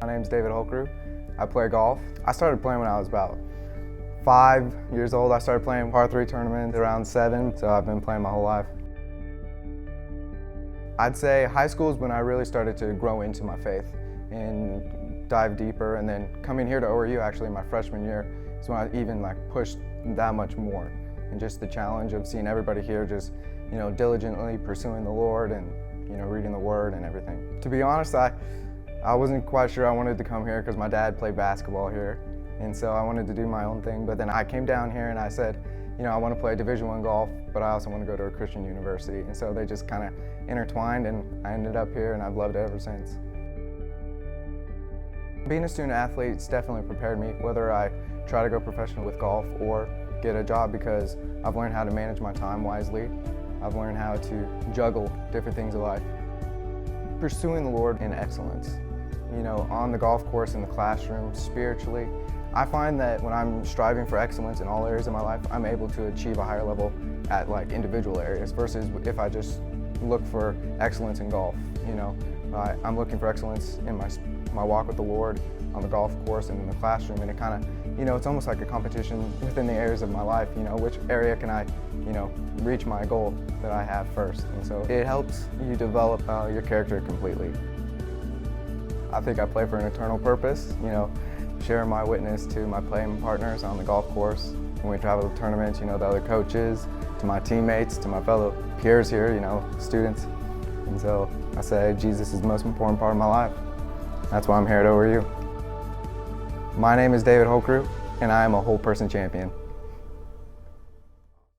My name's David Holkrew. I play golf. I started playing when I was about 5 years old. I started playing par 3 tournaments around 7, so I've been playing my whole life. I'd say high school is when I really started to grow into my faith and dive deeper, and then coming here to ORU actually my freshman year is when I even pushed that much more, and just the challenge of seeing everybody here just diligently pursuing the Lord and reading the Word and everything. To be honest, I wasn't quite sure I wanted to come here because my dad played basketball here, and so I wanted to do my own thing. But then I came down here and I said, I want to play Division I golf, but I also want to go to a Christian university. And so they just kind of intertwined, and I ended up here, and I've loved it ever since. Being a student athlete has definitely prepared me, whether I try to go professional with golf or get a job, because I've learned how to manage my time wisely. I've learned how to juggle different things in life. Pursuing the Lord in excellence, on the golf course, in the classroom, spiritually. I find that when I'm striving for excellence in all areas of my life, I'm able to achieve a higher level at individual areas versus if I just look for excellence in golf. I'm looking for excellence in my walk with the Lord on the golf course and in the classroom, and it kind of, it's almost like a competition within the areas of my life. Which area can I, reach my goal that I have first, and so it helps you develop your character completely. I think I play for an eternal purpose, sharing my witness to my playing partners on the golf course. When we travel to tournaments, the other coaches, to my teammates, to my fellow peers here, students. And so I say Jesus is the most important part of my life. That's why I'm here at ORU. My name is David Holkrew, and I am a whole person champion.